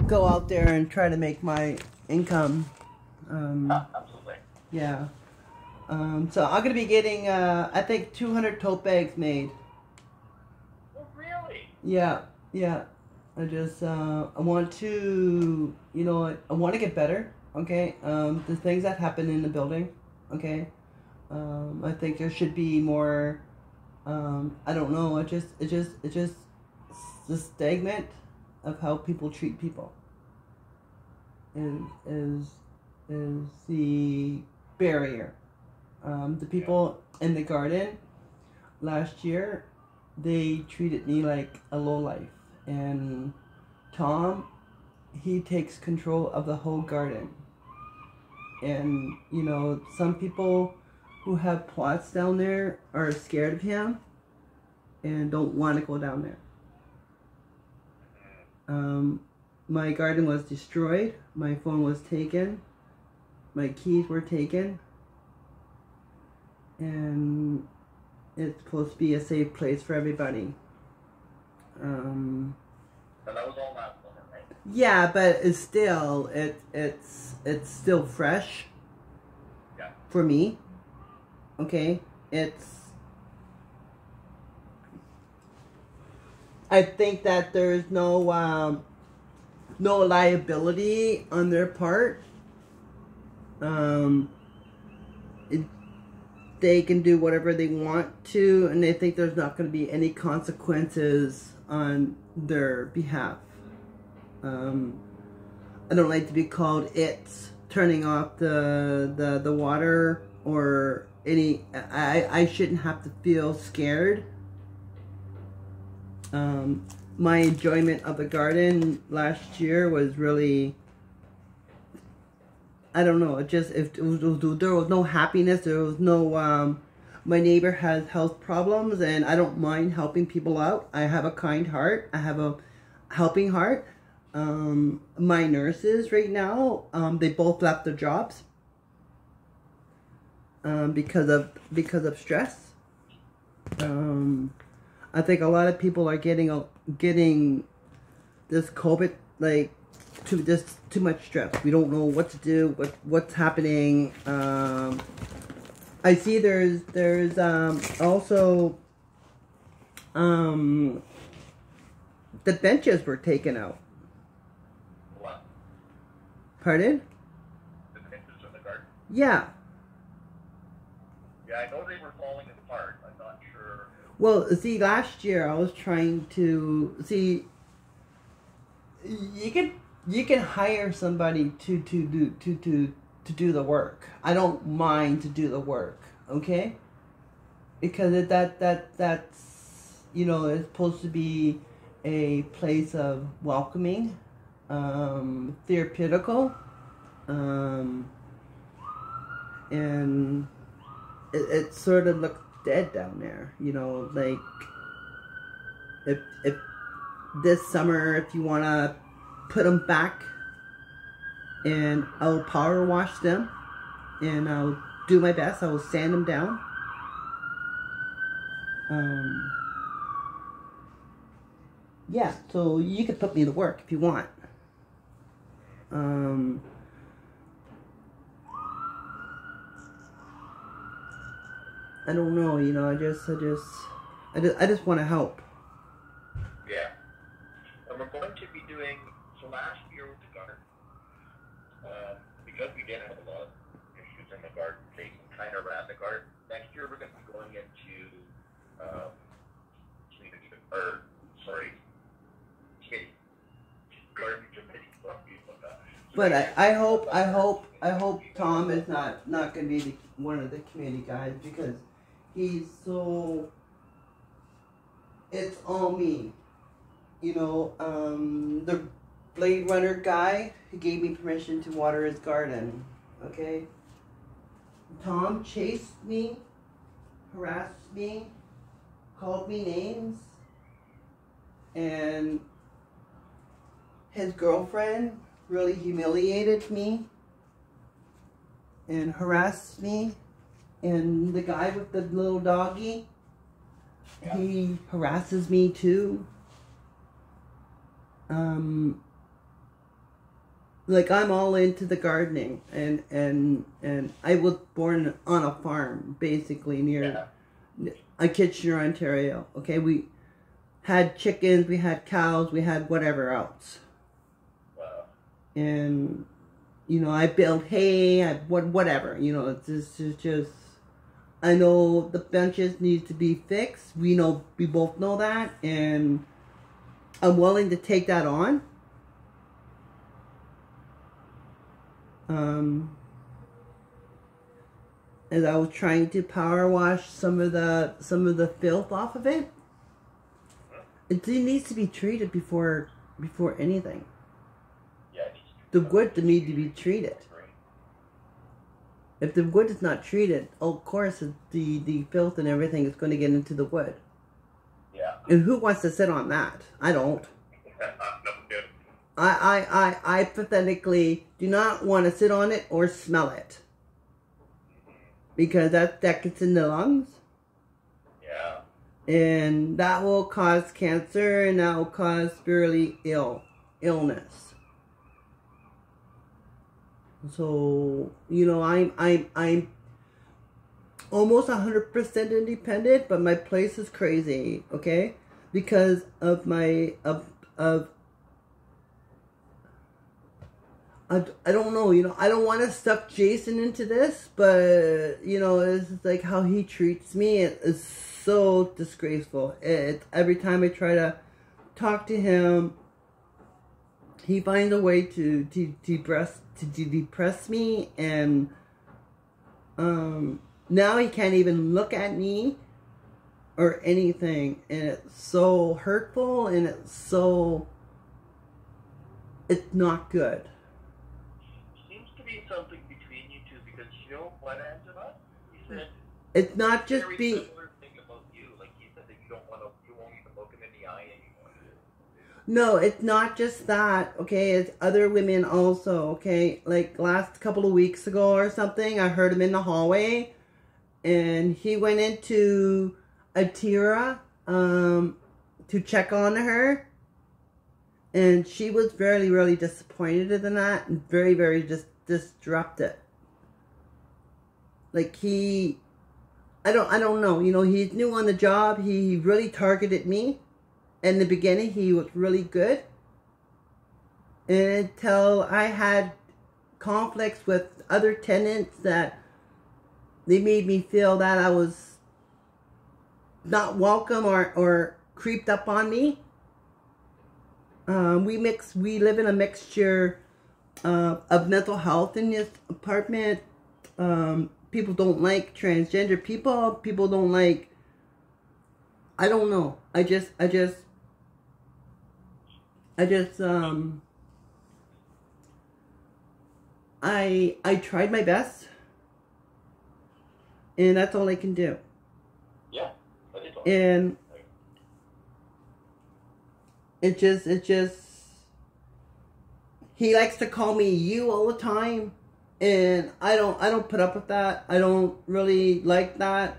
go out there and try to make my income. Absolutely. Yeah. So I'm gonna be getting I think 200 tote bags made. Oh, really? Yeah, yeah. I just I want to, you know, I want to get better. Okay. The things that happen in the building. Okay. I think there should be more. I don't know. It just the stagnant of how people treat people. Is the barrier. The people in the garden last year, they treated me like a lowlife, and Tom, he takes control of the whole garden. And you know, some people who have plots down there are scared of him and don't want to go down there. My garden was destroyed. My phone was taken. My keys were taken. And it's supposed to be a safe place for everybody. So that was all last summer, right? Yeah, but it's still it's still fresh. Yeah. For me. Okay, I think that there's no liability on their part. They can do whatever they want to, and they think there's not going to be any consequences on their behalf. I don't like to be called it's turning off the water or any. I shouldn't have to feel scared. My enjoyment of the garden last year was really, I don't know, there was no happiness, there was no, my neighbor has health problems and I don't mind helping people out. I have a kind heart, I have a helping heart. My nurses right now, they both left their jobs because of stress. I think a lot of people are getting this COVID like too much stress. We don't know what to do, what's happening. I see there's also the benches were taken out. What? Pardon? The benches in the garden? Yeah. Yeah, I know they were falling apart. I'm not sure. Well, see, last year I was trying to see. You can hire somebody to do the work. I don't mind to do the work, okay? Because that's you know, it's supposed to be a place of welcoming, therapeutical, and it sort of looked dead down there, you know, like if this summer, if you want to put them back, and I'll power wash them, and I'll do my best. I will sand them down. Yeah, so you can put me to work if you want. I don't know, you know, I just want to help. Yeah. And we're going to be doing, so last year with the garden, because we did have a lot of issues in the garden, they kind of ran the garden. Next year we're going to be going into community, or sorry, committee, garden committee. But I hope Tom is not going to be one of the community guys, because he's so, it's all me. You know, the Blade Runner guy, he gave me permission to water his garden, okay? Tom chased me, harassed me, called me names, and his girlfriend really humiliated me and harassed me, and the guy with the little doggy, yeah, he harasses me too. Like, I'm all into the gardening, and I was born on a farm, basically, near Kitchener, Ontario. Okay, we had chickens, we had cows, we had whatever else. Wow. And, you know, I built hay, whatever, you know, it's just, I know the benches need to be fixed. We both know that, and I'm willing to take that on. As I was trying to power wash some of the filth off of it. It needs to be treated before anything. Yeah, the wood need to be treated. If the wood is not treated, of course the filth and everything is going to get into the wood. Yeah. And who wants to sit on that? I don't. I pathetically do not want to sit on it or smell it. Because that gets in the lungs. Yeah. And that will cause cancer, and that will cause severely illness. So, you know, I'm almost 100% independent, but my place is crazy, okay? Because of my I don't know, you know, I don't want to stuff Jason into this, but, you know, it's like how he treats me is so disgraceful. Every time I try to talk to him, he finds a way to depress me, and now he can't even look at me or anything, and it's so hurtful, and it's not good. Something between you two, because you know what, Angela? You said it's not just very be similar thing about you. Like you said that you won't even look him in the eye anymore. No, it's not just that, okay? It's other women also, okay? Like last couple of weeks ago or something, I heard him in the hallway, and he went into Atira to check on her, and she was very, really disappointed in that, and very, very disrupted. Like I don't know, you know, he's new on the job. He really targeted me. In the beginning, he was really good. And until I had conflicts with other tenants that they made me feel that I was not welcome or creeped up on me. We live in a mixture of mental health in this apartment. People don't like transgender people. People don't like, I don't know. I tried my best, and that's all I can do. Yeah, that is all. And it just he likes to call me you all the time, and I don't put up with that. I don't really like that.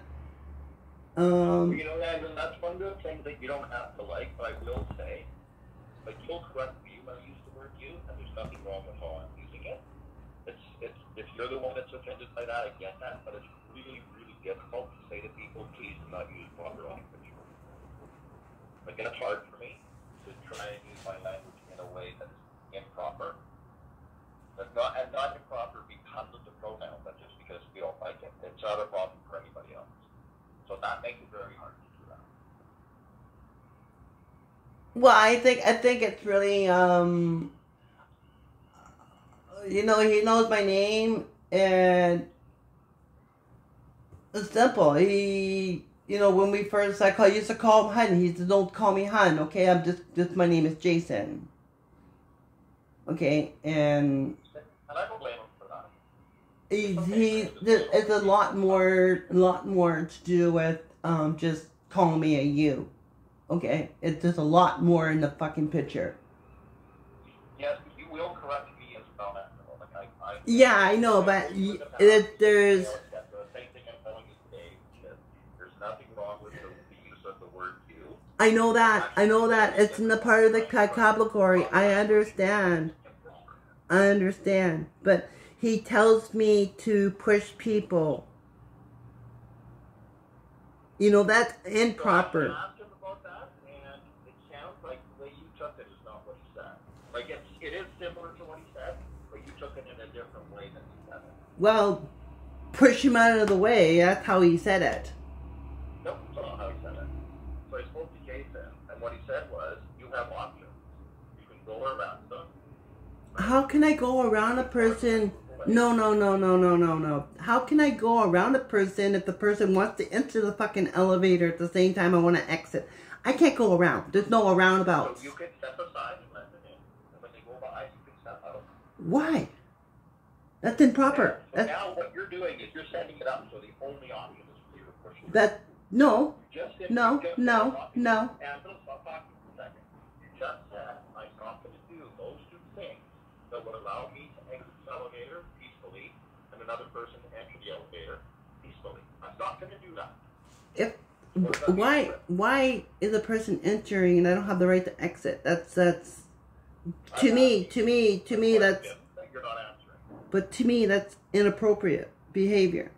You know, and that's one good thing that you don't have to like, but I will say, like, you'll correct me when I use the word you, and there's nothing wrong with how I'm using it. It's if you're the one that's offended by that, I get that, but it's really, really difficult to say to people, please do not use proper language. Like, it's hard for me to try and use my language in a way that's improper. That's not improper because of the pronoun, but just because we don't like it. It's not a problem for anybody else. So that makes it very hard to do that. Well, I think it's really you know, he knows my name, and it's simple. He, you know, when we first I used to call him Hun. He said, "Don't call me Hun, okay? I'm just my name is Jason." Okay, and I don't blame him for that. It's a lot more to do with just calling me a you. Okay, it's just a lot more in the fucking picture. Yes, you will correct me as well. Like yeah, I know, but there's. The same thing I'm telling you today. There's nothing wrong with the use of the word you. I know that. It's in the part of the vocabulary. I understand. I understand. But he tells me to push people. You know, that's improper. So I asked him about that, and it sounds like the way you took it is not what he said. Like, it is similar to what he said, but you took it in a different way than he said it. Well, push him out of the way. That's how he said it. Nope, that's not how he said it. So I spoke to Jason, and what he said was, you have options. You can go around them. How can I go around a person? No. How can I go around a person if the person wants to enter the fucking elevator at the same time I want to exit? I can't go around. There's no roundabouts. So you can step aside and let them in. And when they go by, you can step out. Why? That's improper. So now what you're doing is you're setting it up so the only option is for you to push it. That, no. No. And let's stop talking for a second. You just said, I'm not going to do those two things that would allow me to exit the elevator peacefully and another person to enter the elevator peacefully. I'm not going to do that. Why is a person entering and I don't have the right to exit? That's to me that's, you're not answering. But to me that's inappropriate behavior.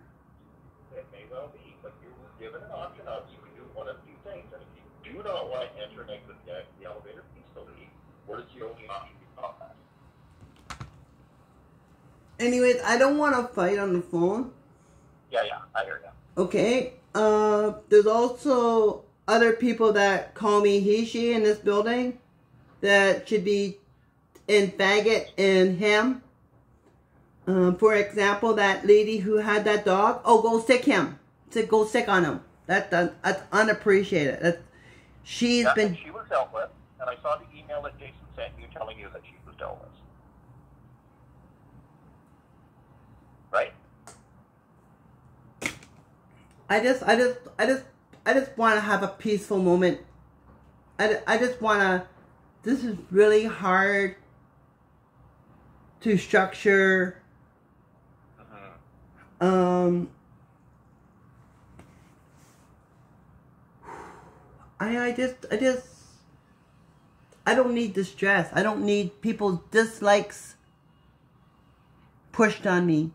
It may well be, but you were given an option of you can do one of two things, and if you do not want to enter and exit the elevator peacefully, what is the only option you've got that? Anyways, I don't want to fight on the phone. Yeah, I hear you. Okay. There's also other people that call me he, she in this building that should be in faggot and him. For example, that lady who had that dog. Oh, go sick him. Go sick on him. That's unappreciated. She was dealt with, and I saw the email that Jason sent you telling you that she was dealt with. Right? I just want to have a peaceful moment. I just want to. This is really hard to structure. I don't need the stress. I don't need people's dislikes pushed on me.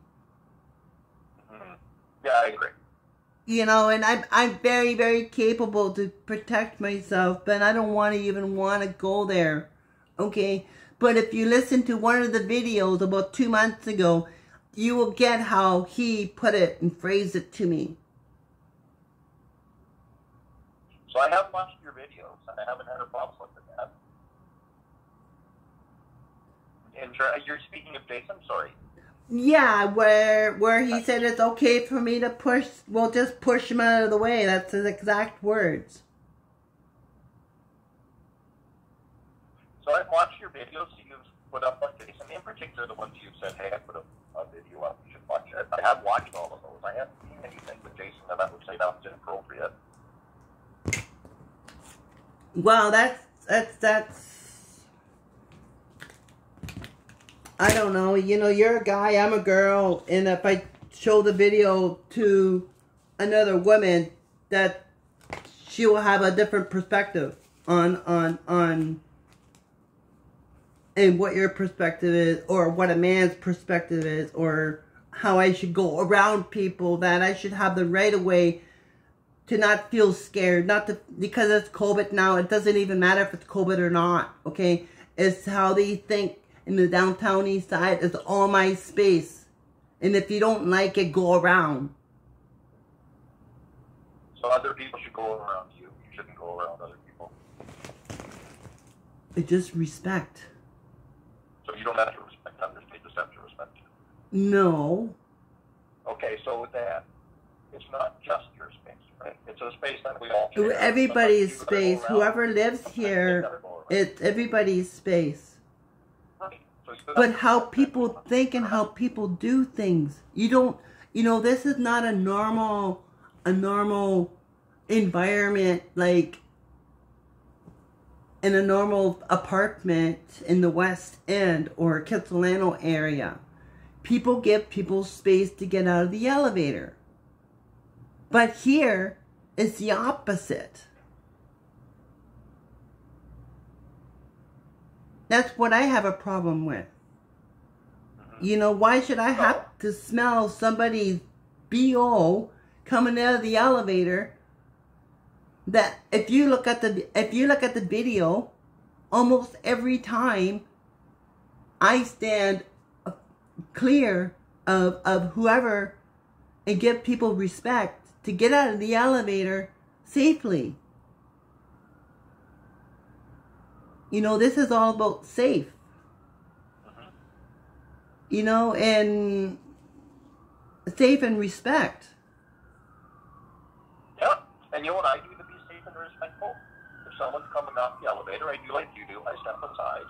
Yeah, I agree. You know, and I'm very, very capable to protect myself, but I don't even want to go there. Okay? But if you listen to one of the videos about 2 months ago, you will get how he put it and phrased it to me. So I have watched your videos, and I haven't had a problem with that. And you're speaking of Jason? Sorry. Yeah, where he said it's okay for me to push, well, just push him out of the way. That's his exact words. So I've watched your videos you've put up on Jason, in particular the ones you've said, hey, I put a video up, you should watch it. I have watched all of those. I haven't seen anything with Jason that I would say that was inappropriate. Well, that's I don't know. You know, you're a guy, I'm a girl, and if I show the video to another woman, that she will have a different perspective on and what your perspective is, or what a man's perspective is, or how I should go around people, that I should have the right of way to not feel scared, not to, because it's COVID now, it doesn't even matter if it's COVID or not, okay? It's how they think in the downtown east side. It's all my space. And if you don't like it, go around. So other people should go around you. You shouldn't go around other people. It's just respect. So you don't have to respect others, they just have to respect you. No. Okay, so then, it's not just your space, right? It's a space that we all share. Everybody's space. Whoever lives here, it's everybody's space. Right. So but how people think and how people do things. You don't, you know, this is not a normal environment, like in a normal apartment in the West End or Kitsilano area. People give people space to get out of the elevator. But here, it's the opposite. That's what I have a problem with. You know, why should I have to smell somebody's BO coming out of the elevator? That if you look at the video, almost every time I stand clear of whoever and give people respect to get out of the elevator safely. You know, this is all about safe. You know, and safe and respect. Yeah, and you know what I do to be safe and respectful? If someone's coming off the elevator, I do like you do, I step aside.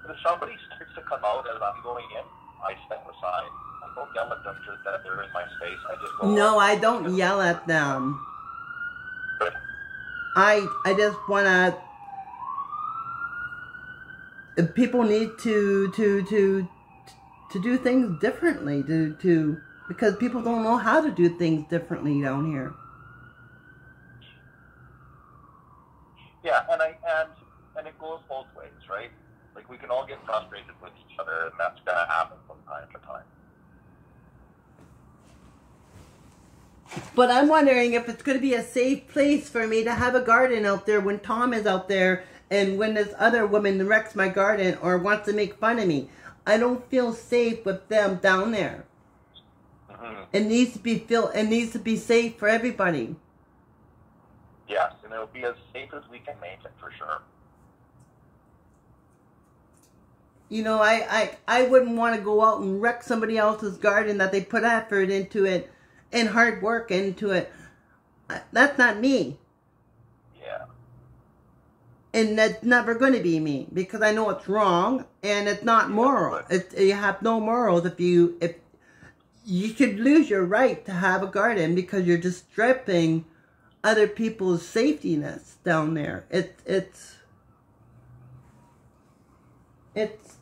And if somebody starts to come out as I'm going in, I step aside. I don't yell at them just that they're in my space. I just go. No, I don't yell at them. I just wanna. People need to do things differently. Because people don't know how to do things differently down here. Yeah, and it goes both ways, right? Like, we can all get frustrated with each other, and that's gonna happen from time to time. But I'm wondering if it's going to be a safe place for me to have a garden out there when Tom is out there and when this other woman wrecks my garden or wants to make fun of me. I don't feel safe with them down there. It needs to be safe for everybody. Yes, and it'll be as safe as we can make it, for sure. You know, I wouldn't want to go out and wreck somebody else's garden that they put effort into it and hard work into it. That's not me. Yeah. And that's never going to be me because I know it's wrong and it's not moral. You have no morals if you should lose your right to have a garden because you're just stripping other people's safetyness down there. It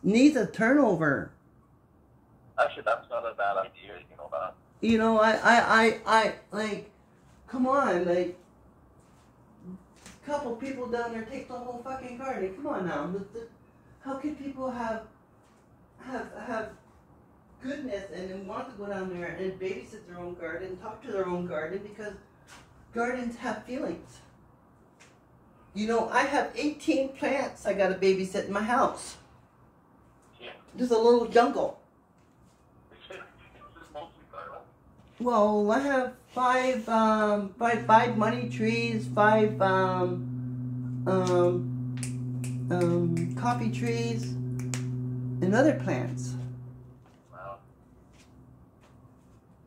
needs a turnover. Actually, that's not a bad idea, you know that. You know, I like, come on, like, a couple people down there take the whole fucking garden. Come on now. How can people have goodness and then want to go down there and babysit their own garden, talk to their own garden, because gardens have feelings. You know, I have 18 plants I got to babysit in my house. Yeah. Just a little jungle. Well, I have five money trees, 5 coffee trees, and other plants. Wow.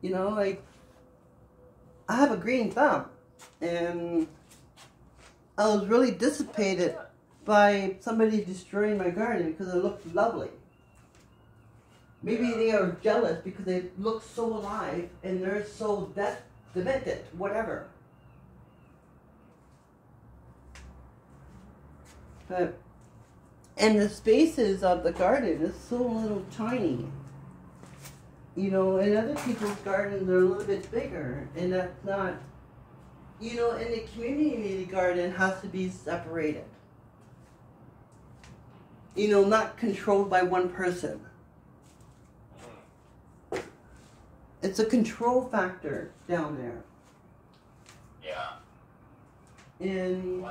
You know, like, I have a green thumb, and I was really dissipated by somebody destroying my garden because it looked lovely. Maybe they are jealous because they look so alive and they're so demented, whatever. But, and the spaces of the garden is so little tiny. You know, and other people's gardens are a little bit bigger, and that's not, you know, and the community garden has to be separated. You know, not controlled by one person. It's a control factor down there. Yeah. And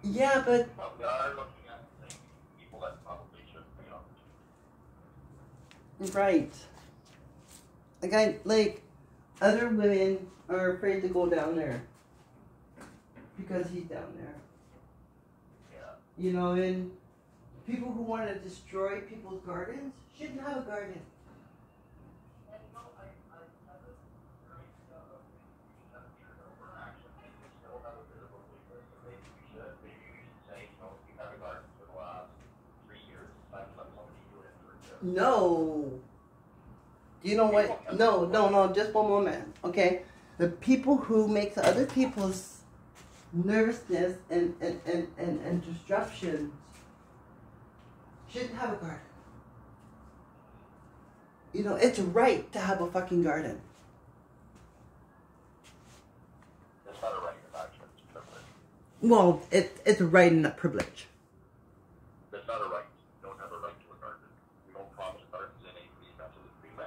yeah, but we are looking at people that probably should be on. right. Like other women are afraid to go down there because he's down there. Yeah. You know, and people who want to destroy people's gardens shouldn't have a garden. No. You know what? No, just one moment, okay? The people who make other people's nervousness and disruptions shouldn't have a garden. You know, it's right to have a fucking garden. It's not a right, it's actually a privilege. Well, it's a right and a privilege.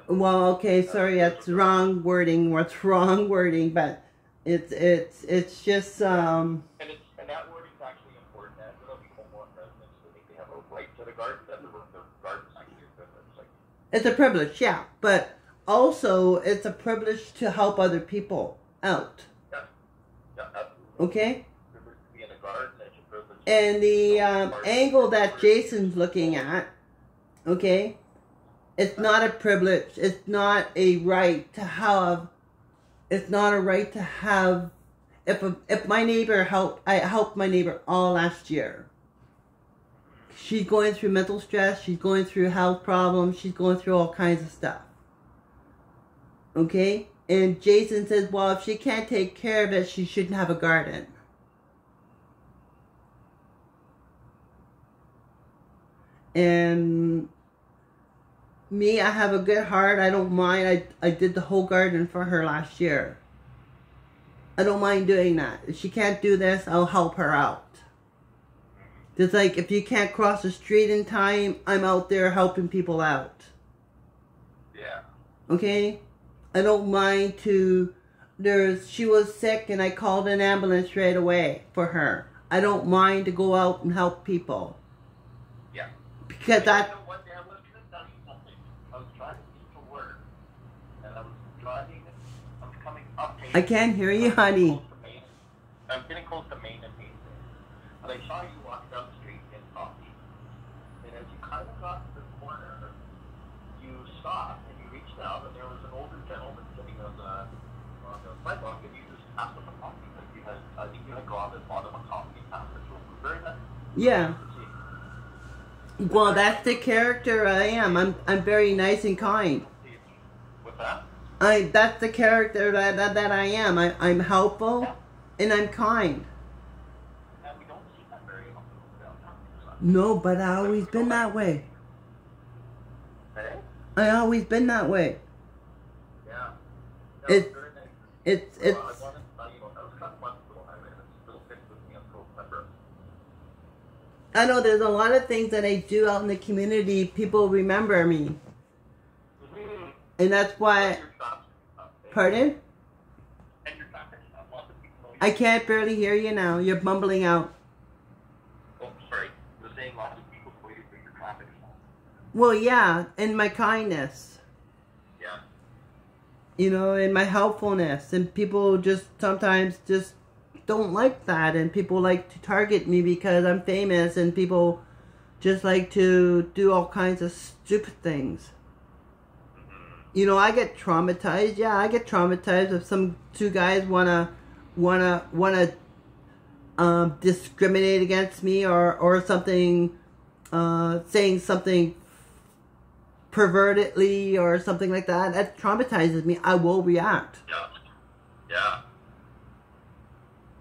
Well, okay, sorry, that's wrong wording. What's wrong wording? But it's just And that wording is actually important. That little people want residents to think they have a right to the garden. Then the garden's actually a privilege. Like, it's a privilege, yeah. But also, it's a privilege to help other people out. yeah, absolutely. Okay. Privilege to be in a garden. It's a privilege. And the angle that Jason's looking at, okay, it's not a privilege. It's not a right to have. It's not a right to have. If my neighbor I helped my neighbor all last year. She's going through mental stress. She's going through health problems. She's going through all kinds of stuff. Okay? And Jason says, well, if she can't take care of it, she shouldn't have a garden. And me, I have a good heart. I don't mind. I did the whole garden for her last year. I don't mind doing that. If she can't do this, I'll help her out. Just like if you can't cross the street in time, I'm out there helping people out. Yeah. Okay? I don't mind to... She was sick and I called an ambulance right away for her. I don't mind to go out and help people. Yeah. Because that... You know what, Dan, I was going to tell you something. I was driving to work, and I was coming up Main. I can't hear you, honey. I'm getting close to Main and Main. And I saw you walking down the street in coffee. And as you kind of got to the corner, you stopped and you reached out, and there was an older gentleman sitting on the sidewalk, and you just asked him for coffee. Like I think you had gone and bought him a coffee after. So it was very nice. Yeah. Well, that's the character I am. I'm very nice and kind. What's that? That's the character that I am. I'm helpful and I'm kind. And we don't see that very often. No, but I always been that way. Hey? I always been that way. Yeah. It's I wanted to tell you, that was kind of months ago, and it still fits with me until November. I know there's a lot of things that I do out in the community. People remember me. And that's why... Pardon? I can't barely hear you now. You're mumbling out. Oh, sorry. You're saying lots of people waiting for your traffic stop. Well, yeah, and my kindness. Yeah. You know, and my helpfulness. And people just sometimes just don't like that. And people like to target me because I'm famous. And people just like to do all kinds of stupid things. You know, I get traumatized. Yeah, I get traumatized if some two guys wanna discriminate against me or something, saying something pervertedly or something like that. That traumatizes me. I will react. Yeah. Yeah.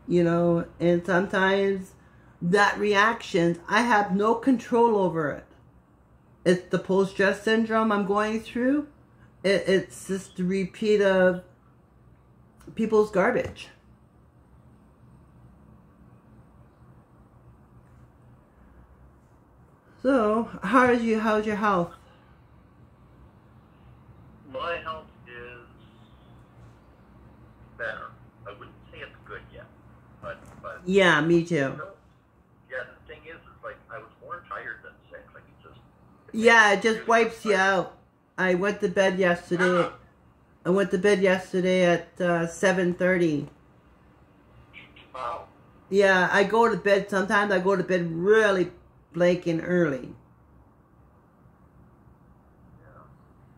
You know, and sometimes that reaction, I have no control over it. It's the post-stress syndrome I'm going through. It's just a repeat of people's garbage. So, how's your health? My health is better. I wouldn't say it's good yet, but Yeah, me too. You know, yeah, the thing is like I was more tired than sick. Like it just. Yeah, it just wipes you out. I went to bed yesterday. I went to bed yesterday at 7:30. Wow. Yeah, I go to bed. Sometimes I go to bed really blanking early.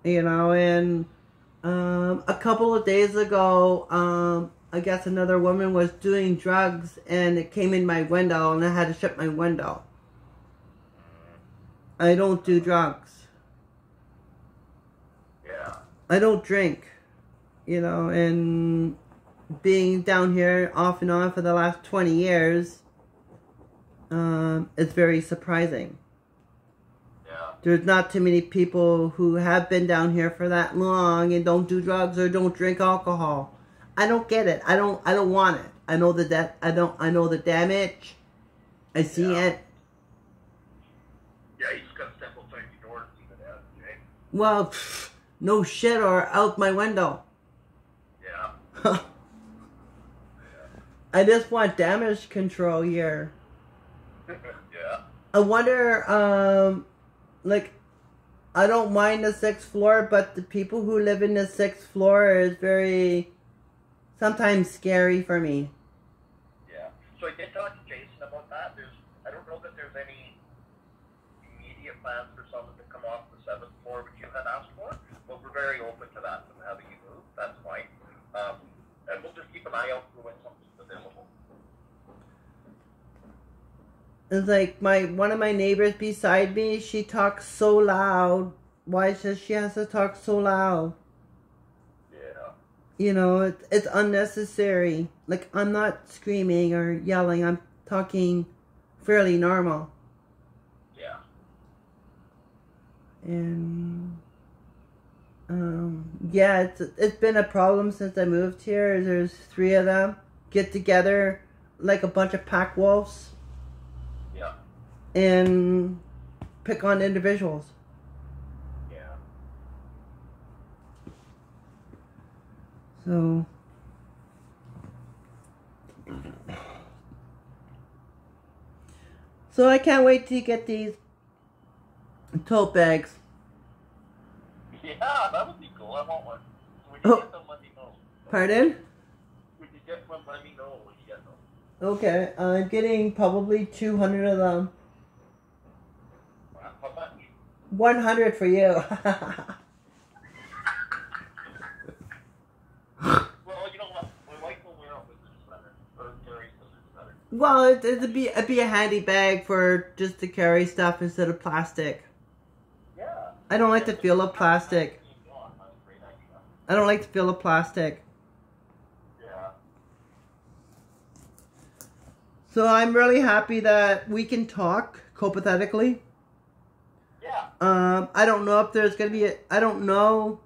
Yeah. You know, and a couple of days ago, I guess another woman was doing drugs, and it came in my window, and I had to shut my window. I don't do drugs. I don't drink, you know, and being down here off and on for the last 20 years, it's very surprising. Yeah. There's not too many people who have been down here for that long and don't do drugs or don't drink alcohol. I don't get it. I don't want it. I know the I know the damage. I see it. Yeah, you just gotta step outside your door and see the damage, eh? Well, no shit, or out my window. Yeah. I just want damage control here. Yeah. I wonder, like, I don't mind the 6th floor, but the people who live in the 6th floor is very, sometimes scary for me. Yeah. So I did talk to Jason about that. I don't know that there's any immediate plans for someone to come off the 7th floor, which you had asked for, but we're very open to that and having you move. That's fine. And we'll just keep an eye out for when something's available. It's like one of my neighbors beside me, she talks so loud. Why does she have to talk so loud? Yeah. You know, it's unnecessary. Like, I'm not screaming or yelling. I'm talking fairly normal. Yeah. And yeah, it's been a problem since I moved here. There's 3 of them get together like a bunch of pack wolves. Yeah. And pick on individuals. Yeah. So I can't wait to get these tote bags. Yeah, that would be cool. I want one. So when you get them, let me know. Pardon? When you get one, let me know when you get them. Okay, I'm getting probably 200 of them. How much? 100 for you. Well, you know what? My wife will wear a wizard sweater. Or Gary's wizard sweater. Well, it'd be a handy bag for just to carry stuff instead of plastic. Yeah. I don't like the feel of plastic. I don't like the feel of plastic. Yeah. So I'm really happy that we can talk copathetically. Yeah. I don't know if there's gonna be I don't know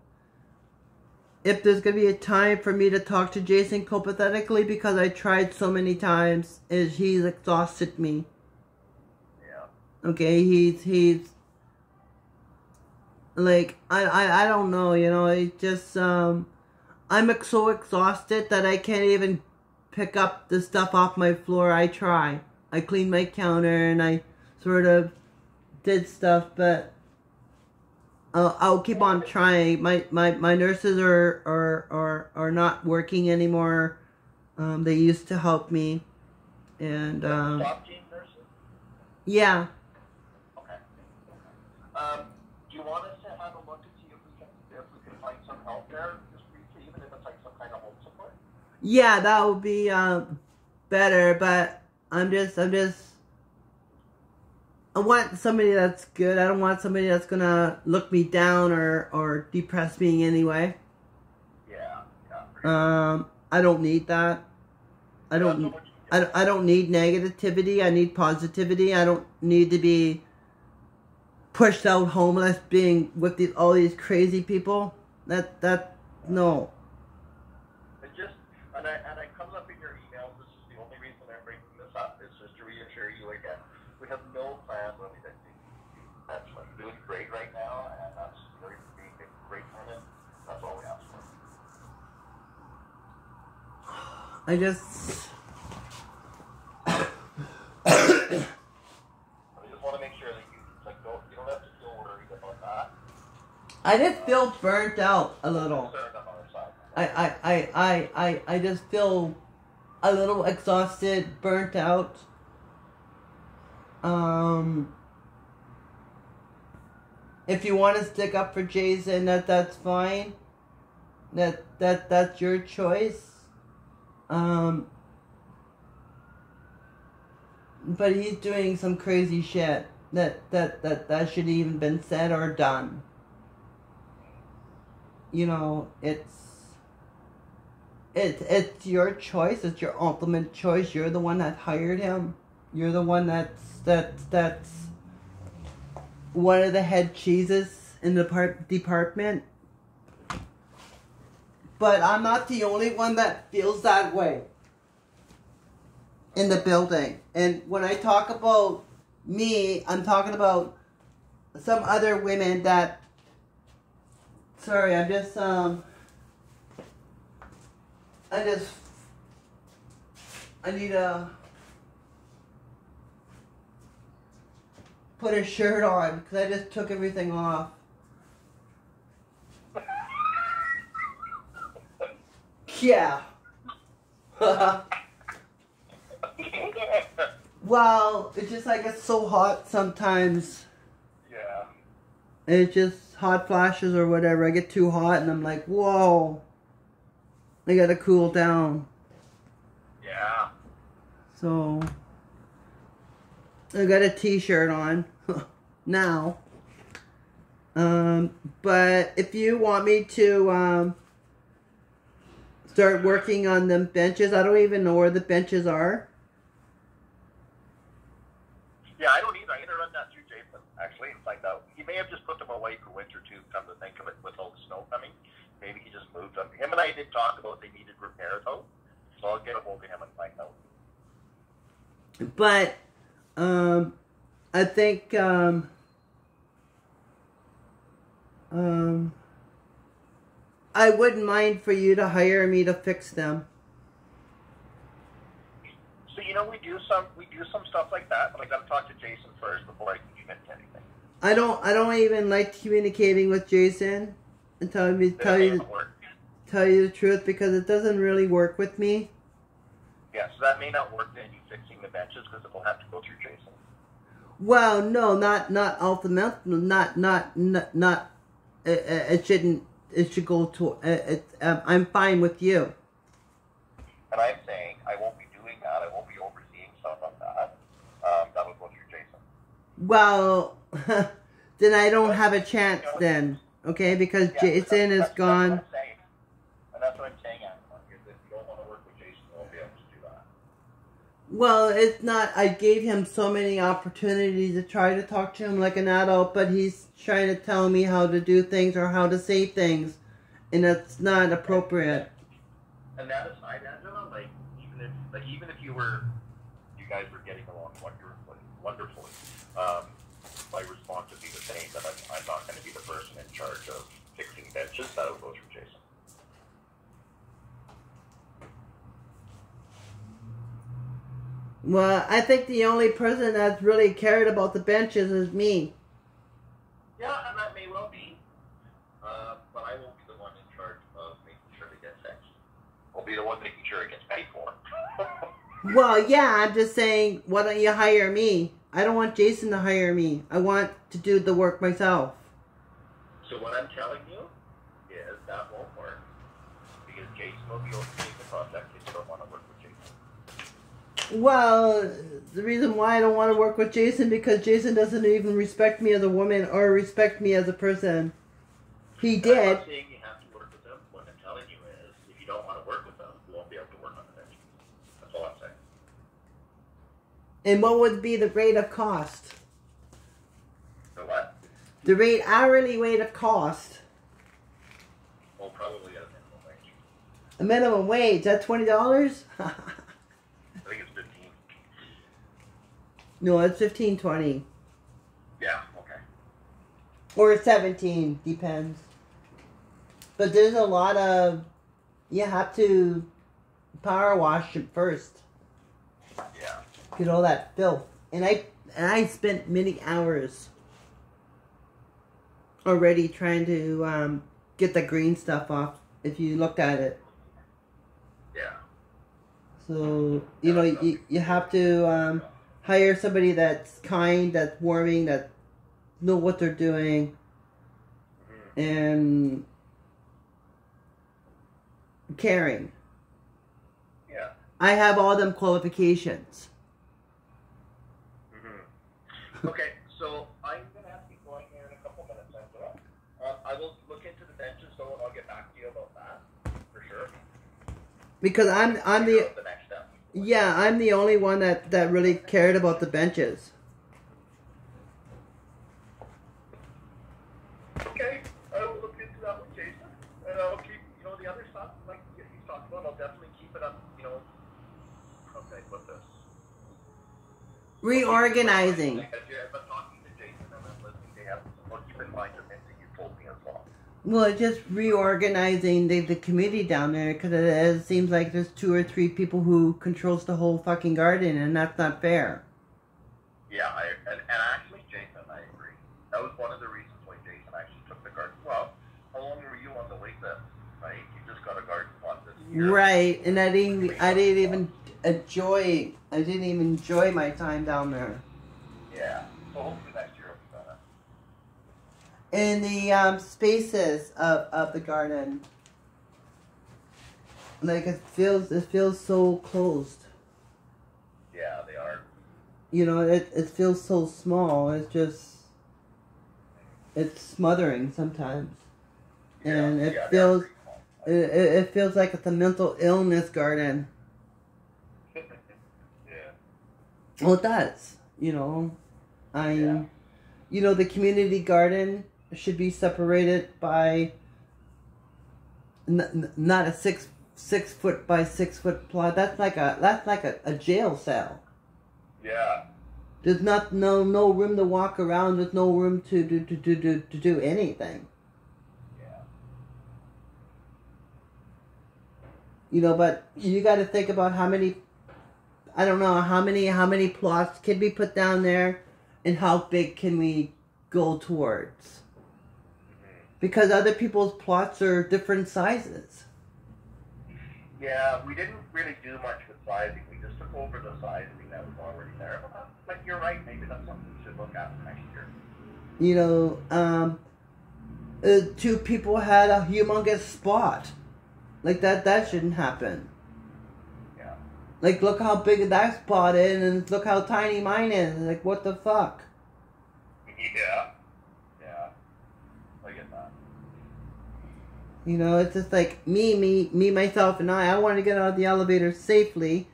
if there's gonna be a time for me to talk to Jason copathetically, because I tried so many times and he's exhausted me. Yeah. Okay, he's like, I don't know, you know, it just, I'm so exhausted that I can't even pick up the stuff off my floor. I try. I cleaned my counter and I sort of did stuff, but I'll keep on trying. My nurses are not working anymore. They used to help me. And, Stop team nurses? yeah. Okay. Do you want us to have a look and see if we can find some help there, just briefly, even if it's like some kind of home support? Yeah, that would be better, but I want somebody that's good. I don't want somebody that's gonna look me down or depress me in any way. Yeah. I don't need that. I don't need negativity. I need positivity. I don't need to be pushed out homeless, being with all these crazy people. No. And I comes up in your emails. This is the only reason I'm bringing this up, is just to reassure you again. We have no plans on evicting. That's what you're doing great right now, and that's you're being a great tenant. That's all we ask for. I just want to make sure that you don't have to feel worried about that. I just feel burnt out a little. I just feel a little exhausted, burnt out. If you want to stick up for Jason, that's fine. That's your choice. But he's doing some crazy shit that should even been said or done. You know, it's your choice. It's your ultimate choice. You're the one that hired him. You're the one that's one of the head cheeses in the department. But I'm not the only one that feels that way in the building. And when I talk about me, I'm talking about some other women that Sorry, I need to put a shirt on because I just took everything off. Yeah. Well, it's just like it's so hot sometimes. Yeah. It's just hot flashes or whatever. I get too hot and I'm like, whoa. I gotta cool down. Yeah. So, I got a t-shirt on now. But if you want me to start working on them benches, I don't even know where the benches are. Yeah, I don't either. I'm gonna run that through Jason actually and find out. He may have just put them away for winter too. Come to think of it, with all the snow coming, maybe he just moved them. Him and I did talk about they needed repair though, so I'll get a hold of him and find out. But I think I wouldn't mind for you to hire me to fix them. So you know we do some stuff like that, but I gotta talk to Jason first before I can commit to anything. I don't even like communicating with Jason and tell you the truth because it doesn't really work with me. Yeah, so that may not work then, you fixing the benches, because it will have to go through Jason. Well, no, not ultimately, not. It shouldn't. It should go to. I'm fine with you. And I'm saying I won't be doing that. I won't be overseeing stuff like that. That will go through Jason. Well, then I don't have a chance then, okay? Because Yeah, Jason is gone. That's what I'm saying. And that's what I'm saying, Antoine, is if you don't want to work with Jason, you won't be able to do that. Well, it's not. I gave him so many opportunities to try to talk to him like an adult, but he's trying to tell me how to do things or how to say things, and that's not appropriate. And that aside, Angela, like even if you guys were getting along wonderfully, my response would be the same, that I'm not going to be the person in charge of fixing benches. That will go through Jason. Well, I think the only person that's really cared about the benches is me. Yeah, and that may well be. But I won't be the one in charge of making sure it gets fixed. I'll be the one making sure it gets paid for. Well, yeah, I'm just saying, why don't you hire me? I don't want Jason to hire me. I want to do the work myself. So what I'm telling you is that won't work. Because Jason will be overseeing the project if you don't want to work with Jason. Well, the reason why I don't want to work with Jason because Jason doesn't even respect me as a woman or respect me as a person. He did. I'm not saying you have to work with him. What I'm telling you is, if you don't want to work with him, you won't be able to work on the bench. That's all I'm saying. And what would be the rate of cost? The what? The hourly rate of cost. Well, probably at a minimum wage. A minimum wage, that's $20? I think it's 15. No, it's 15-20. Yeah, okay. Or 17, depends. But there's a lot of, you have to power wash it first. Yeah. Get all that filth. And I spent many hours already trying to get the green stuff off, if you look at it. Yeah. So, you know, you have to hire somebody that's kind, that's warming, that know what they're doing, and caring. Yeah. I have all them qualifications. Okay, so I'm going to have to be going here in a couple minutes, Angela. I will look into the benches, though, and I'll get back to you about that, for sure. Because I'm the next step. yeah, I'm the only one that really cared about the benches. Okay, I will look into that with Jason, and I'll keep, the other stuff, like he's talked about, I'll definitely keep it up, how can I put this? Reorganizing. As I'm talking to Jason and I'm listening to him, I'll keep in mind the things that you told me as well. Well, it's just reorganizing the committee down there because it seems like there's 2 or 3 people who controls the whole fucking garden, and that's not fair. Yeah, and actually, Jason, I agree. That was one of the reasons why Jason actually took the garden. Well, how long were you on the wait list? Right, you just got a garden plot this year. Right, and I didn't even enjoy my time down there. Yeah, so hopefully next year will be better. In the spaces of the garden, like it feels so closed. Yeah, they are. You know, it feels so small. It's smothering sometimes, and it feels like it's a mental illness garden. Yeah. Well, it does. You know, you know, the community garden should be separated by not a 6 foot by 6 foot plot. That's like a jail cell. Yeah. There's no room to walk around. There's no room to do anything. Yeah. You know, but you got to think about how many. I don't know how many plots can be put down there, and how big can we go towards. Because other people's plots are different sizes. Yeah, we didn't really do much with sizing. We just took over the sizing that was already there. But you're right, maybe that's something we should look at next year. You know, 2 people had a humongous spot. Like that shouldn't happen. Yeah. Like, look how big that spot is, and look how tiny mine is. Like, what the fuck? Yeah. Yeah. I get that. You know, it's just like me, myself, and I want to get out of the elevator safely.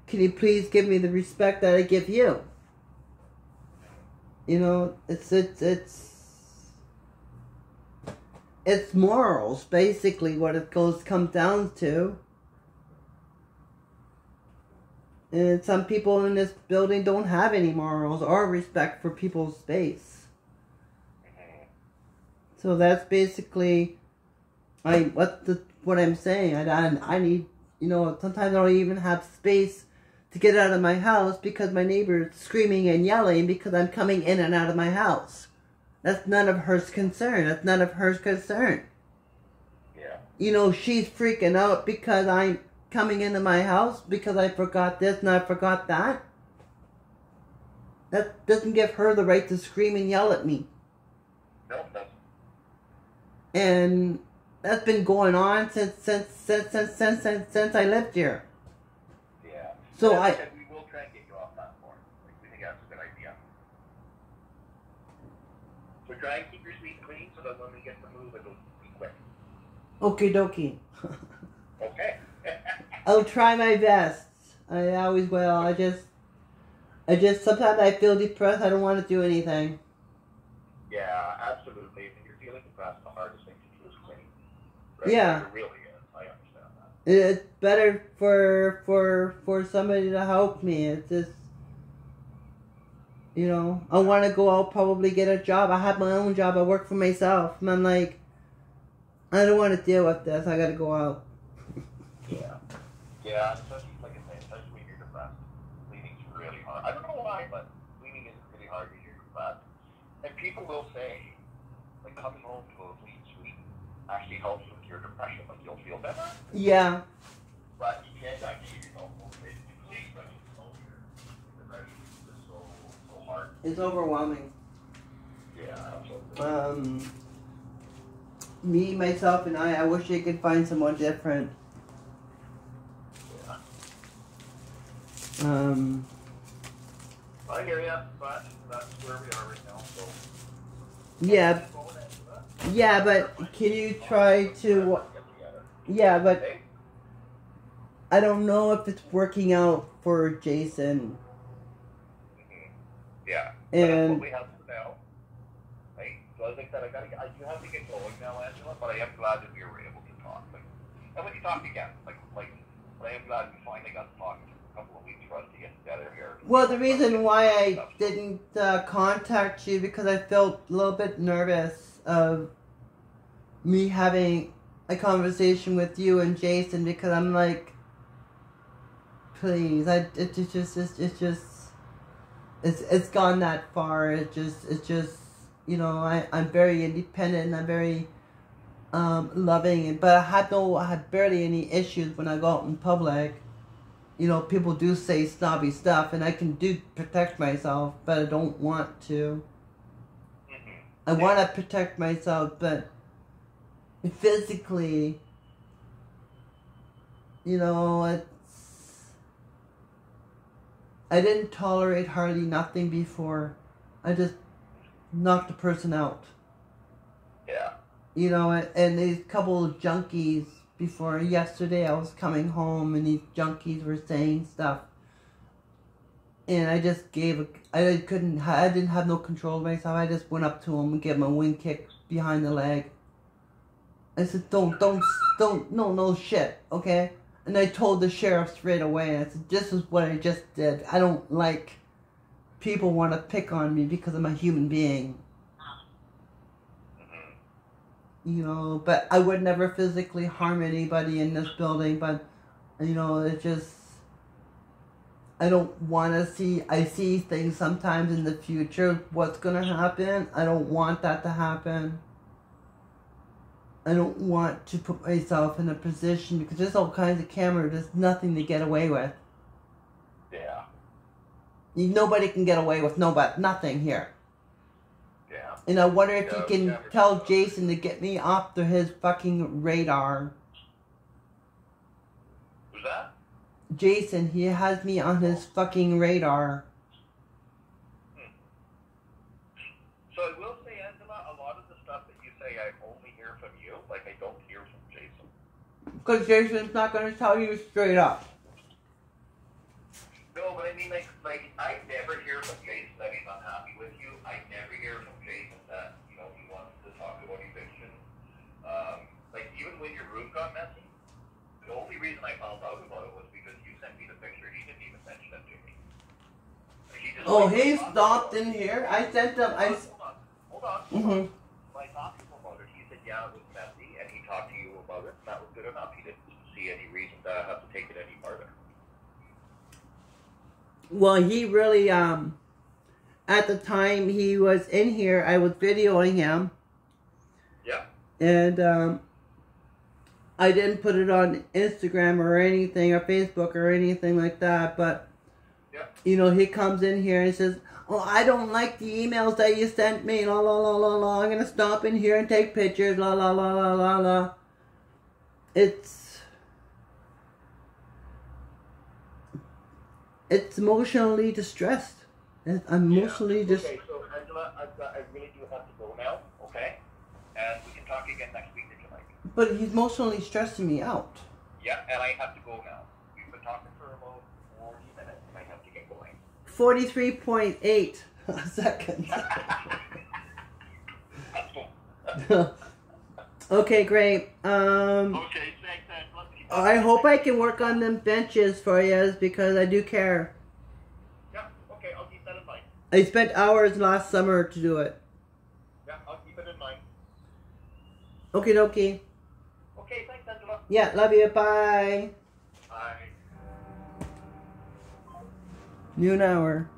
Can you please give me the respect that I give you? You know, it's morals, basically, what it comes down to. And some people in this building don't have any morals or respect for people's space. So that's basically what I'm saying. I need, you know, sometimes I don't even have space to get out of my house because my neighbor's screaming and yelling because I'm coming in and out of my house. That's none of her concern. That's none of her concern. Yeah. You know, she's freaking out because I'm coming into my house because I forgot this and I forgot that. That doesn't give her the right to scream and yell at me. No, it doesn't. And that's been going on since I lived here. Yeah. So we will try and get you off that floor. Like, we think that's a good idea. So try and keep your suite clean so that when we get to move, it'll be quick. Okie dokie. Okay. I'll try my best. I always will. I just sometimes I feel depressed. I don't want to do anything. Yeah, absolutely. When you're feeling depressed, the hardest thing to do is clean. Right? Yeah. It really is. I understand that. It's better for somebody to help me. It's just, you know, I want to go out, probably get a job. I have my own job. I work for myself. And I'm like, I don't want to deal with this. I got to go out. Yeah. Yeah, especially, like I say, especially when you're depressed. Cleaning's really hard. I don't know why, but cleaning is really hard when you're depressed. And people will say, like, coming home to a clean suite actually helps with your depression. Like, you'll feel better. Yeah. But you can't actually get yourself motivated to clean, especially when your depression is just so hard. It's overwhelming. Yeah, absolutely. Me, myself, and I wish I could find someone different. I hear ya, but that's where we are right now, so... Yeah. Yeah, but can you try to... Yeah, but... I don't know if it's working out for Jason. Yeah. And... That's what we have for now. Right? So as I said, I do have to get going now, Angela, but I am glad that we were able to talk. Like, and when you talk again, but I am glad we finally got to talk a couple of weeks for us to get together here. Well, the reason why I didn't contact you because I felt a little bit nervous of me having a conversation with you and Jason, because I'm like, please, it's gone that far. It's just, you know, I'm very independent and I'm very loving, but I had barely any issues when I go out in public. You know, people do say snobby stuff, and I can protect myself, but I don't want to. I want to protect myself, but physically, you know, I didn't tolerate hardly nothing before. I just knocked the person out. Yeah. You know, and these couple of junkies before yesterday, I was coming home and these junkies were saying stuff. And I just I didn't have no control of myself. I just went up to him and gave him a wind kick behind the leg. I said, no shit, okay? And I told the sheriff straight away, I said, this is what I just did. I don't like people want to pick on me because I'm a human being. You know, but I would never physically harm anybody in this building, but, you know, it just, I don't want to I see things sometimes in the future, what's going to happen. I don't want that to happen. I don't want to put myself in a position, because there's all kinds of cameras, there's nothing to get away with. Yeah. Nobody can get away with nothing here. Yeah. And I wonder if you can tell Jason to get me off his fucking radar. Who's that? Jason, he has me on his fucking radar. So I will say, Angela, a lot of the stuff that you say I only hear from you, like I don't hear from Jason. Because Jason's not going to tell you straight up. No, but I mean, like I never hear from Jason that he's unhappy with you. I never hear from Jason that, you know, he wants to talk about eviction. Like, even when your room got messy, the only reason I found out about it was because you sent me the picture. He didn't even mention it to me. Like, he stopped in here. I sent him. Hold on. Mm-hmm. When I talked to him about it, he said, yeah, it was messy, and he talked to you about it, and that was good enough. He didn't see any reason to have to take it any farther. Well, he really, at the time he was in here, I was videoing him. Yeah. And, I didn't put it on Instagram or anything, or Facebook or anything like that, but, yeah. You know, he comes in here and says, oh, I don't like the emails that you sent me, la la la la la, I'm gonna stop in here and take pictures, la la la la la la. It's emotionally distressed. I'm emotionally Okay, so Angela, I really do have to go now, okay? And we can talk again next week if you like. But he's emotionally stressing me out. Yeah, and I have to go now. We've been talking for about 40 minutes, and I have to get going. 43.8 seconds. That's cool. Okay, great. Okay, thanks, Angela. I hope I can work on them benches for you, because I do care. Yeah, okay, I'll keep that in mind. I spent hours last summer to do it. Yeah, I'll keep it in mind. Okie dokie. Okay, thanks, Angela. Yeah, love you. Bye. Bye. Noon hour.